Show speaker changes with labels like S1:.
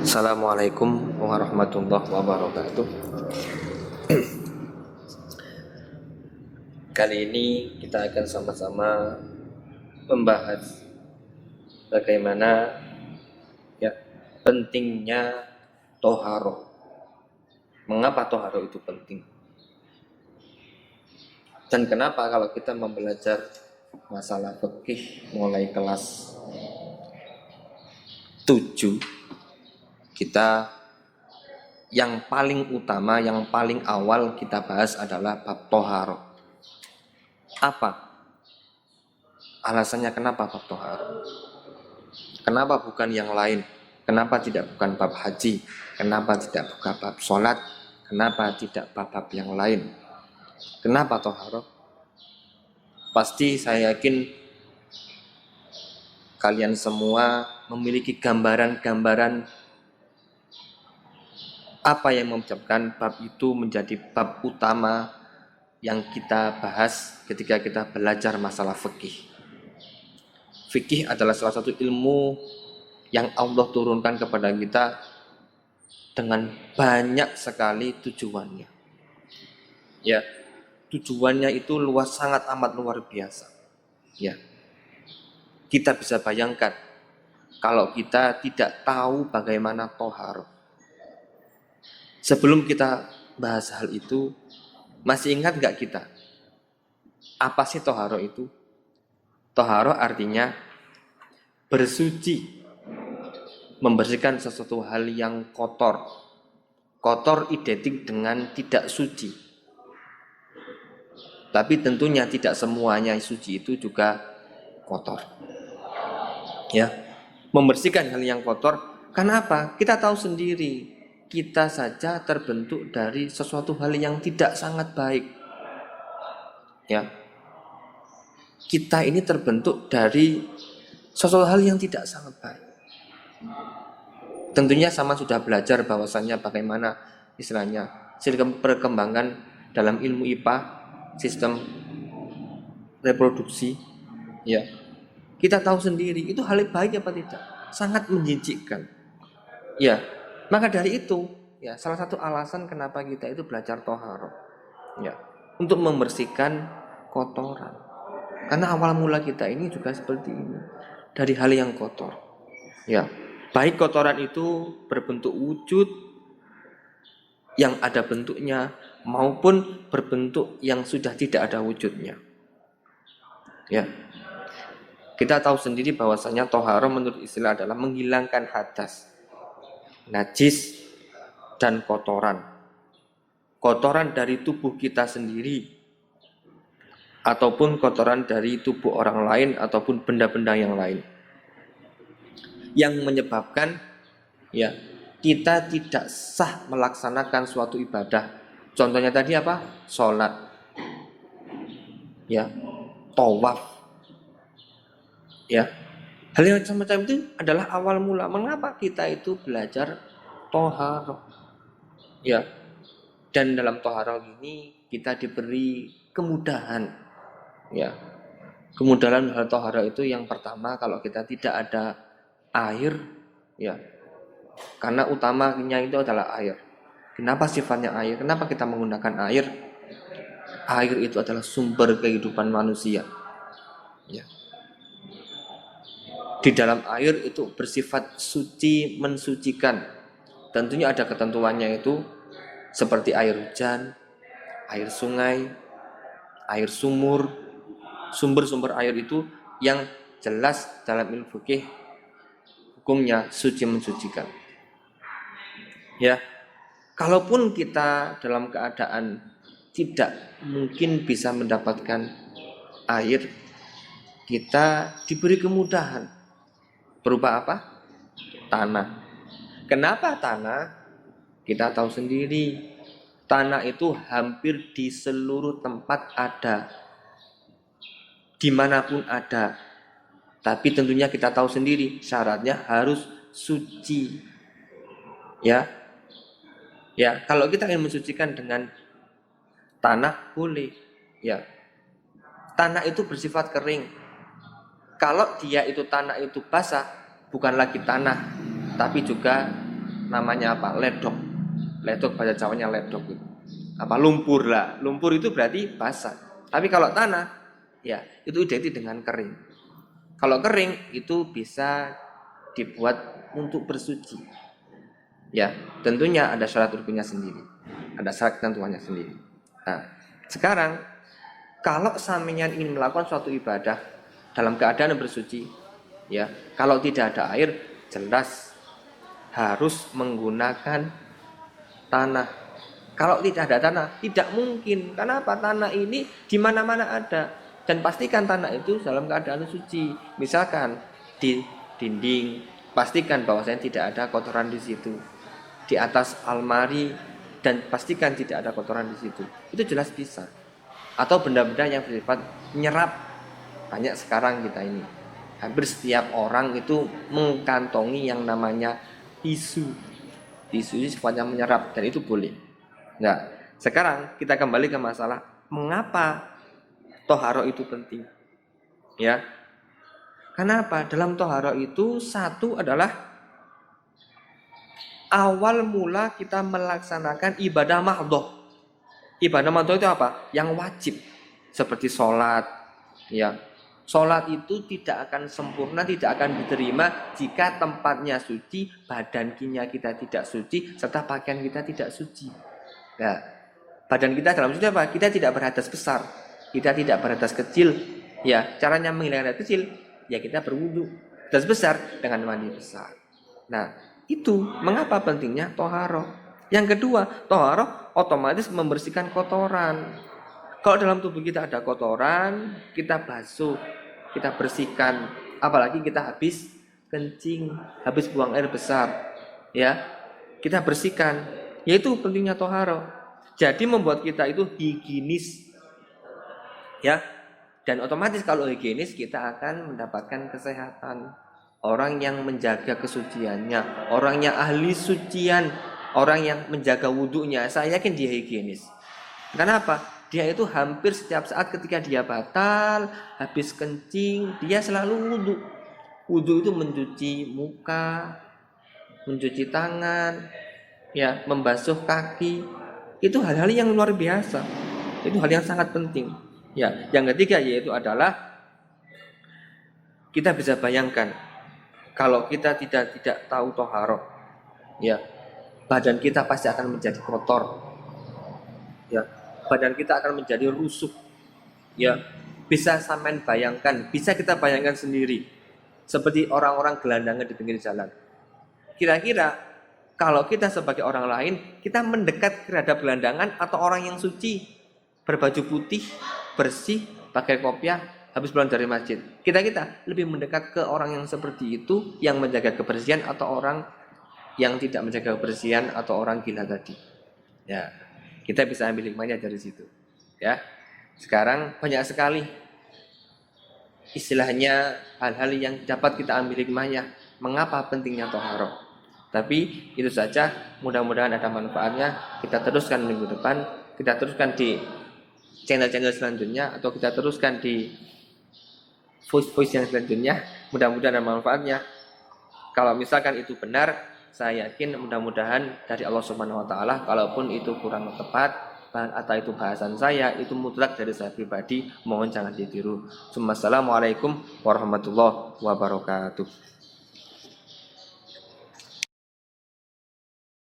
S1: Assalamualaikum warahmatullahi wabarakatuh. Kali ini kita akan sama-sama membahas bagaimana ya pentingnya toharoh. Mengapa toharoh itu penting? Dan kenapa kalau kita mempelajari masalah fikih mulai kelas 7 kita yang paling utama, yang paling awal kita bahas adalah bab toharoh. Apa alasannya kenapa bab toharoh? Kenapa bukan yang lain? Kenapa tidak bukan bab haji? Kenapa tidak bukan bab sholat? Kenapa tidak bab yang lain? Kenapa toharoh? Pasti saya yakin kalian semua memiliki gambaran-gambaran apa yang menyebabkan bab itu menjadi bab utama yang kita bahas ketika kita belajar masalah fikih. Fikih adalah salah satu ilmu yang Allah turunkan kepada kita dengan banyak sekali tujuannya. Ya, tujuannya itu sangat amat luar biasa. Ya, kita bisa bayangkan kalau kita tidak tahu bagaimana toharoh. Sebelum kita bahas hal itu, masih ingat gak kita? Apa sih toharoh itu? Toharoh artinya bersuci, membersihkan sesuatu hal yang kotor. Kotor identik dengan tidak suci. Tapi tentunya tidak semuanya suci itu juga kotor. Ya, membersihkan hal yang kotor. Kenapa? Kita tahu sendiri. Kita saja terbentuk dari sesuatu hal yang tidak sangat baik. Ya. Kita ini terbentuk dari sesuatu hal yang tidak sangat baik. Tentunya sama sudah belajar bahwasannya bagaimana istilahnya sistem perkembangan dalam ilmu IPA, sistem reproduksi. Ya. Kita tahu sendiri itu hal yang baik apa tidak? Sangat menjijikkan. Ya. Maka dari itu, ya salah satu alasan kenapa kita itu belajar toharoh, ya untuk membersihkan kotoran. Karena awal mula kita ini juga seperti ini, dari hal yang kotor. Ya, baik kotoran itu berbentuk wujud yang ada bentuknya maupun berbentuk yang sudah tidak ada wujudnya. Ya, kita tahu sendiri bahwasanya toharoh menurut istilah adalah menghilangkan hadas, najis dan kotoran. Kotoran dari tubuh kita sendiri ataupun kotoran dari tubuh orang lain ataupun benda-benda yang lain. Yang menyebabkan ya kita tidak sah melaksanakan suatu ibadah. Contohnya tadi apa? Sholat. Ya, tawaf. Ya. Hal yang semacam itu adalah awal mula mengapa kita itu belajar toharoh. Ya, dan dalam toharoh ini kita diberi kemudahan. Ya, kemudahan hal toharoh itu yang pertama kalau kita tidak ada air, ya, karena utamanya itu adalah air. Kenapa sifatnya air? Kenapa kita menggunakan air? Air itu adalah sumber kehidupan manusia. Ya. Di dalam air itu bersifat suci, mensucikan. Tentunya ada ketentuannya itu seperti air hujan, air sungai, air sumur. Sumber-sumber air itu yang jelas dalam ilmu fikih hukumnya suci mensucikan. Ya. Kalaupun kita dalam keadaan tidak mungkin bisa mendapatkan air, kita diberi kemudahan. Berupa apa? Tanah. Kenapa tanah? Kita tahu sendiri, tanah itu hampir di seluruh tempat ada, dimanapun ada. Tapi tentunya kita tahu sendiri, syaratnya harus suci. Ya, ya. Kalau kita ingin mensucikan dengan tanah boleh. Ya, tanah itu bersifat kering. Kalau dia itu tanah itu basah, bukan lagi tanah, tapi juga namanya apa? Ledok. Ledok bahasa Jawanya ledok itu. Apa lumpur lah. Lumpur itu berarti basah. Tapi kalau tanah ya itu identik dengan kering. Kalau kering itu bisa dibuat untuk bersuci. Ya, tentunya ada syarat rukunnya sendiri. Ada syarat ketentuannya sendiri. Nah, sekarang kalau sampeyan ingin melakukan suatu ibadah dalam keadaan bersuci, ya, kalau tidak ada air, jelas harus menggunakan tanah. Kalau tidak ada tanah, tidak mungkin. Karena apa? Tanah ini di mana-mana ada. Dan pastikan tanah itu dalam keadaan suci. Misalkan di dinding, pastikan bahwasanya tidak ada kotoran di situ. Di atas almari, dan pastikan tidak ada kotoran di situ. Itu jelas bisa. Atau benda-benda yang bersifat menyerap. Banyak sekarang kita ini. Hampir setiap orang itu mengantongi yang namanya tisu. Tisu ini sifatnya menyerap dan itu boleh. Nah, sekarang kita kembali ke masalah mengapa toharo itu penting. Ya. Kenapa? Dalam toharo itu satu adalah awal mula kita melaksanakan ibadah mahdhah. Ibadah mahdhah itu apa? Yang wajib. Seperti sholat. Ya. Sholat itu tidak akan sempurna, tidak akan diterima jika tempatnya suci, badan kita tidak suci, serta pakaian kita tidak suci. Nah, badan kita dalam suci apa? Kita tidak berhadas besar, kita tidak berhadas kecil. Ya, caranya menghilangkan hadas kecil, ya kita berwudu. Hadas besar dengan mandi besar. Nah, itu mengapa pentingnya toharo. Yang kedua, toharo otomatis membersihkan kotoran. Kalau dalam tubuh kita ada kotoran, kita basuh, kita bersihkan. Apalagi kita habis kencing, habis buang air besar, ya, kita bersihkan. Yaitu pentingnya toharo. Jadi membuat kita itu higienis, ya. Dan otomatis kalau higienis kita akan mendapatkan kesehatan. Orang yang menjaga kesuciannya, orang yang ahli sucian, orang yang menjaga wudhunya, saya yakin dia higienis. Kenapa? Dia itu hampir setiap saat ketika dia batal, habis kencing, dia selalu wudhu. Wudhu itu mencuci muka, mencuci tangan, ya, membasuh kaki. Itu hal-hal yang luar biasa. Itu hal yang sangat penting. Ya, yang ketiga yaitu adalah kita bisa bayangkan kalau kita tidak tahu toharo, ya, badan kita pasti akan menjadi kotor. Ya, badan kita akan menjadi rusuh. Ya, bisa sampean bayangkan, bisa kita bayangkan sendiri seperti orang-orang gelandangan di pinggir jalan. Kira-kira kalau kita sebagai orang lain, kita mendekat terhadap gelandangan atau orang yang suci, berbaju putih, bersih, pakai kopiah, habis pulang dari masjid. Kita lebih mendekat ke orang yang seperti itu, yang menjaga kebersihan, atau orang yang tidak menjaga kebersihan, atau orang gila tadi. Ya, kita bisa ambil hikmahnya dari situ. Ya, sekarang banyak sekali istilahnya hal-hal yang dapat kita ambil hikmahnya. Mengapa pentingnya toharo? Tapi itu saja, mudah-mudahan ada manfaatnya. Kita teruskan minggu depan, kita teruskan di channel-channel selanjutnya, atau kita teruskan di voice-voice yang selanjutnya. Mudah-mudahan ada manfaatnya. Kalau misalkan itu benar, saya yakin mudah-mudahan dari Allah Subhanahu wa taala. Kalaupun itu kurang tepat atau itu bahasan saya, itu mutlak dari saya pribadi, mohon jangan ditiru. Assalamualaikum warahmatullahi wabarakatuh.